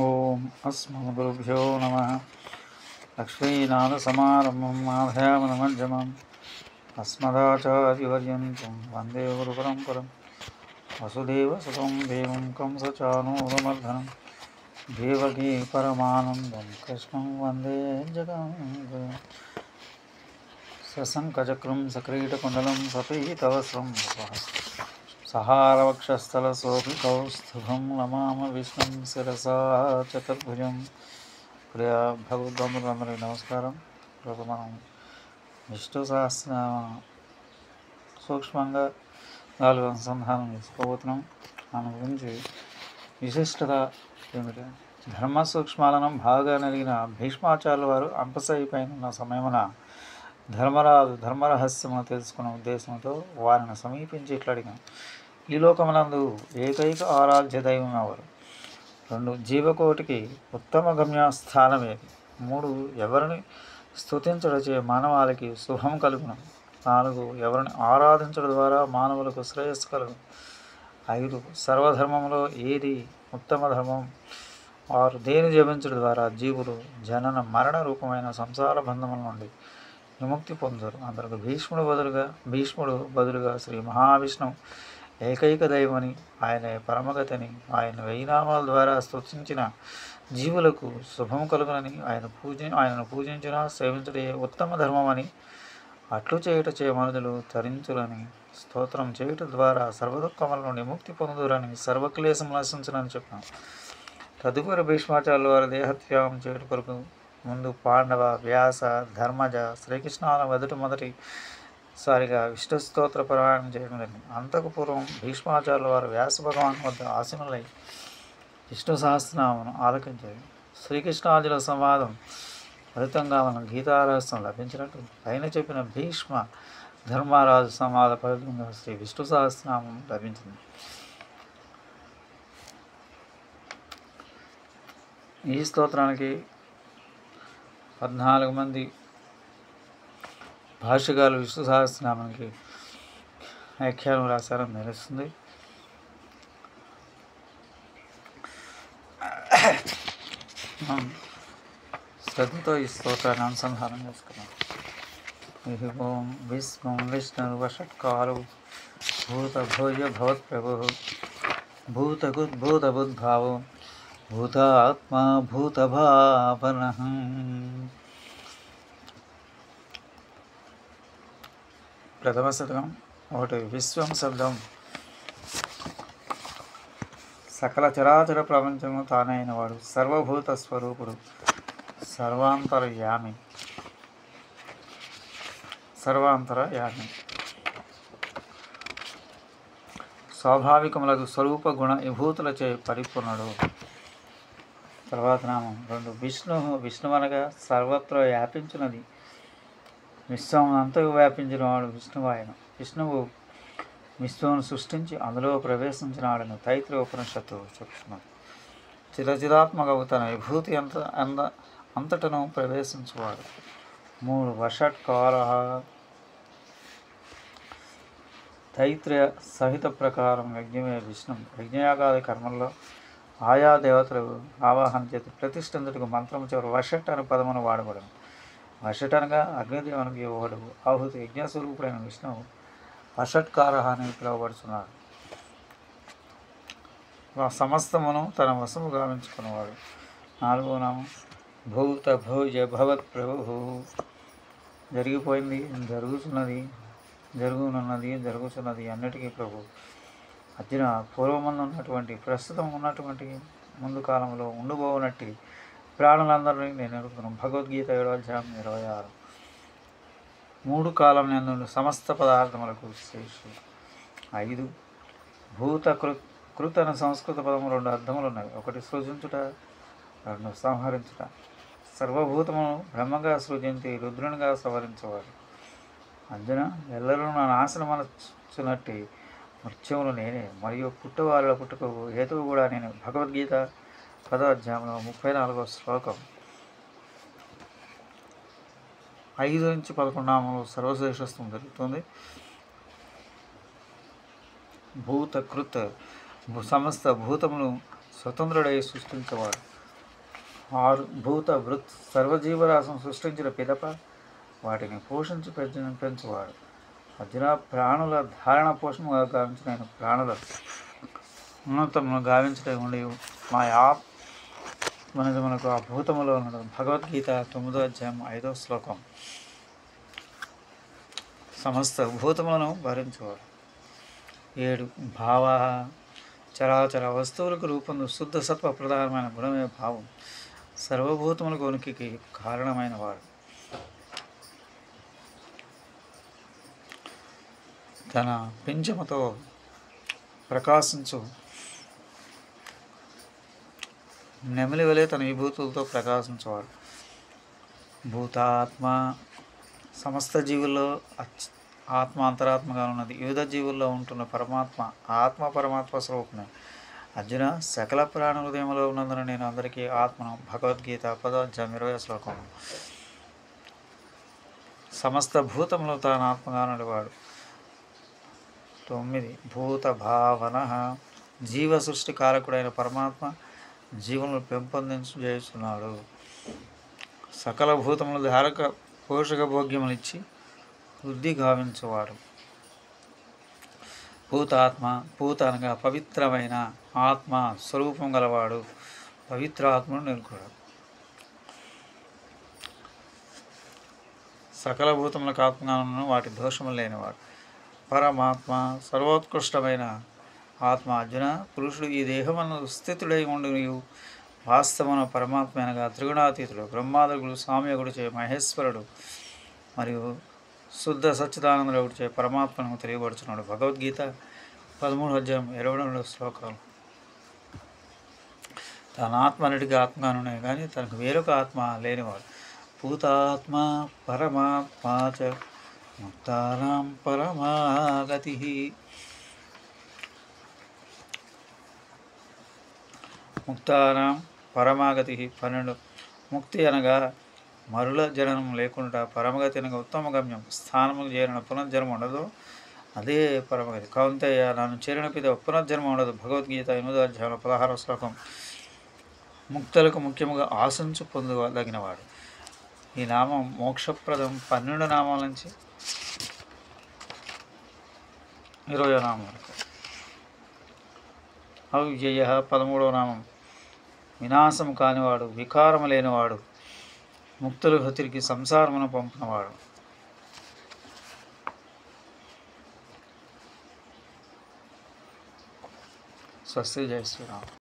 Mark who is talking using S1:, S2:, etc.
S1: ఓం అస్మద్గురుభ్యో నమ. లక్ష్మీనాథసమారంభం మాధయామనమజ్జమం అస్మదాచార్యవర్యంతం వందే గురుపరంపరం. వసుదేవసుతం దేవం కంసచానూరమర్దనం దేవకీ పరమానందం కృష్ణం వందే జగద్గురుం. సశంఖచక్రం సక్రీటకుండలం సపీతవస్త్రం సహారవక్షస్థలశోభికౌస్తుభం నమామ విష్ణుం శిరసా చతుర్భుజం. ప్రియ భగవద్బంధువులందరికీ నమస్కారం. ఇప్పుడు మనం విష్ణు సహస్రనామ సూక్ష్మంగా 4 అనుసంధానం చేసుకోబోతున్నాం. దాని గురించి విశిష్టత ఏమిటి? ధర్మ సూక్ష్మాలను బాగా నెరిగిన భీష్మాచార్యుల వారు అంపశయ్య పైన ఉన్న సమయమున ధర్మరాజు ధర్మరహస్యము తెలుసుకున్న ఉద్దేశంతో వారిని సమీపించి ఇట్లా అడిగాను: ఈ లోకమునందు ఏకైక ఆరాధ్య దైవం ఎవరు? 2 జీవకోటికి ఉత్తమ గమ్యస్థానమేది? 3 ఎవరిని స్తుతించడచే మానవాళికి శుభం కలుగును? 4 ఎవరిని ఆరాధించడం ద్వారా మానవులకు శ్రేయస్సు కలుగును? 5 సర్వధర్మంలో ఏది ఉత్తమ ధర్మం? 6 దేని జపించడం ద్వారా జీవులు జనన మరణ రూపమైన సంసార బంధముల నుండి విముక్తి పొందుతారు? అందరికి భీష్ముడు బదులుగా శ్రీ మహావిష్ణువు ఏకైక దైవమని, ఆయన పరమగతిని, ఆయన 1000 నామాల ద్వారా స్తుతించిన జీవులకు శుభం కలుగునని, ఆయనను పూజించిన సేవించడే ఉత్తమ ధర్మమని, అట్లు చేయుటచే మనుషులు తరించులని, స్తోత్రం చేయుట ద్వారా సర్వదుఃఖముల నుండి ముక్తి పొందుదురని, సర్వక్లేశం నశించునని చెప్పాను. తదుపరి భీష్మాచార్యుల వారి దేహత్యాగం చేయుట కొరకు ముందు పాండవ, వ్యాస, ధర్మజ, శ్రీకృష్ణాల మొదటిసారిగా విష్ణు స్తోత్ర పారాయణం చేయడం జరిగింది. అంతకు పూర్వం భీష్మాచార్యుల వారు వ్యాస భగవాన్ వద్ద ఆసీనులై విష్ణు సహస్రనామను ఆలకించారు. శ్రీకృష్ణార్జున సంవాదం ఫలితంగా మనం గీతారహస్యం లభించినట్టు పైన చెప్పిన భీష్మ ధర్మరాజు సంవాద ఫలితంగా శ్రీ విష్ణు సహస్రనామం లభించింది. ఈ స్తోత్రానికి 14 మంది భాష్యకారులు విష్ణు సహస్రనామానికి వ్యాఖ్యానం రాశారని తెలుస్తుంది. శ్రద్ధతో ఈ స్తోత్రాన్ని అనుసంధానం చేసుకున్నాం. ఓం విష్ణు విష్ణుర్వషట్కారు భూత భోజ భవత్ ప్రభు భూతగుద్భూతబుద్భావో భూతాత్మా భూతభావన. ప్రథమ శతకం 1. విశ్వం శబ్దం సకల చరాచర ప్రపంచము తానైన వాడు, సర్వభూత స్వరూపుడు, సర్వాంతరయామి. స్వాభావికములకు స్వరూప గుణ విభూతులచే పరిపూర్ణుడు. తర్వాత నామం 2. విష్ణు అనగా సర్వత్ర వ్యాపించినది, విశ్వం అంతకు వ్యాపించిన వాడు విష్ణువు. ఆయన విష్ణువు విశ్వమును సృష్టించి అందులో ప్రవేశించినాడని తైత్రీయ ఉపనిషత్తు చెప్తున్నది. చిరచిరాత్మకవు తన విభూతి అంతటను ప్రవేశించువాడు. 3. వషట్కార తైత్రీయ సహిత ప్రకారం యజ్ఞమే విష్ణు. యజ్ఞయాగాది కర్మల్లో ఆయా దేవతలకు ఆవాహన చేతి ప్రతిష్ఠించుటకు మంత్రం చివరి వషట్ అనే పదమును వాడబడను. వషట్ అనగా అగ్నిదేవునికి ఇవ్వడు. ఆహుతి యజ్ఞస్వరూపుడైన విష్ణువు వషట్కార అని పిలువబడుతున్నాడు. సమస్తమును తన వశము గావించుకున్నవాడు. 4వ నామం భూత భోజ భవత్ ప్రభు. జరిగిపోయింది, జరుగుతున్నది అన్నిటికీ ప్రభు. అర్జున, పూర్వముందు ఉన్నటువంటి, ప్రస్తుతం ఉన్నటువంటి, ముందు కాలంలో ఉండబోనట్టి ప్రాణులందరినీ నేను అడుగుతున్నాను. భగవద్గీత 7:26. 3 కాలం నందు సమస్త పదార్థములకు శేషుడు. 5. భూత కృత్ అనే సంస్కృత పదము 2 అర్థములు ఉన్నాయి. 1 సృజించుట, 2 సంహరించుట. సర్వభూతమును బ్రహ్మగా సృజించి రుద్రునిగా సవరించేవాడు. అర్జున, ఎల్లరూ నా నాశనమనచున్నట్టి మృత్యువులు నేనే, మరియు పుట్టువాళ్ళ పుట్టుకకు హేతువు కూడా నేను. భగవద్గీత 10వ అధ్యాయంలో 34వ శ్లోకం. 5 నుంచి 11 నామంలో సర్వశ్రేష్ఠత్వం జరుగుతుంది. భూతకృత్ సమస్త భూతమును స్వతంత్రుడై సృష్టించేవాడు. 6 భూత భృత్ సర్వజీవరాశం సృష్టించిన పిదప వాటిని పోషించి పెంచువాడు. అర్జున, ప్రాణుల ధారణ పోషణగా గావించిన ఆయన ప్రాణుల ఉన్నతమును గావించడం ఉండి మా మనది మనకు ఆ భూతములో ఉన్నది. భగవద్గీత 9వ అధ్యాయం 5వ శ్లోకం. సమస్త భూతములను భరించేవాడు. 7 భావ చరాచర వస్తువులకు రూపొందు శుద్ధ సత్వ ప్రధానమైన గుణమే భావం. సర్వభూతములకు ఉనికికి కారణమైన వాడు. తన పింఛముతో ప్రకాశించు నెమలి వలె తన విభూతులతో ప్రకాశించేవాడు. భూతాత్మ సమస్త జీవుల్లో ఆత్మ అంతరాత్మగా ఉన్నది. వివిధ జీవుల్లో ఉంటున్న పరమాత్మ ఆత్మ పరమాత్మ స్వరూపమే. అర్జున, సకల ప్రాణ హృదయంలో ఉన్నందున నేను అందరికీ ఆత్మను. భగవద్గీత 10వ అధ్యాయం 20వ శ్లోకం. సమస్త భూతంలో తాను ఆత్మగా ఉన్నవాడు. 9 భూత భావన జీవ సృష్టి కారకుడైన పరమాత్మ జీవులను పెంపొందించేస్తున్నాడు. సకల భూతములు ధారక పోషక భోగ్యములిచ్చి వృద్ధి గావించేవాడు. భూతాత్మ భూత అనగా పవిత్రమైన ఆత్మ స్వరూపం గలవాడు. పవిత్ర ఆత్మను నెలకొడు. సకల భూతములకు ఆత్మగాను వాటి దోషములు లేనివాడు. పరమాత్మ సర్వోత్కృష్టమైన ఆత్మ. అర్జున, పురుషుడు ఈ దేహమును స్థితుడై ఉండి వాస్తవన పరమాత్మ అనగా త్రిగుణాతీతుడు, బ్రహ్మాదుడు, సామ్యగుడిచే మహేశ్వరుడు మరియు శుద్ధ సచ్చిదానందుడిచే పరమాత్మను తెలియబడుచున్నాడు. భగవద్గీత 13వ అధ్యాయం 22వ శ్లోకాలు. తన ఆత్మనిటికి ఆత్మగానునే కానీ తనకు వేరొక ఆత్మ లేనివాడు. భూతాత్మ పరమాత్మ చ ముక్తానాం పరమాగతి. ముక్తానాం పరమాగతి 12. ముక్తి అనగా మరుల జననం లేకుండా పరమగతి అనగా ఉత్తమ గమ్యం. స్థానముకు చేరిన పునర్జన్మ ఉండదు, అదే పరమగతి. కౌంతేయ, నన్ను చేరిన పిద పునర్జన్మ ఉండదు. భగవద్గీత 8వ అధ్యాయం 16వ శ్లోకం. ముక్తులకు ముఖ్యముగా ఆశించు పొందదగినవాడు. ఈ నామం మోక్షప్రదం. 12 నామాల నుంచి 20వ నామం వరకు. అవ్యయ 13వ నామం. వినాశం కానివాడు, వికారము లేనివాడు, ముక్తుల హతికి సంసారమును పంపినవాడు. స్వస్తి. జై శ్రీరామ్.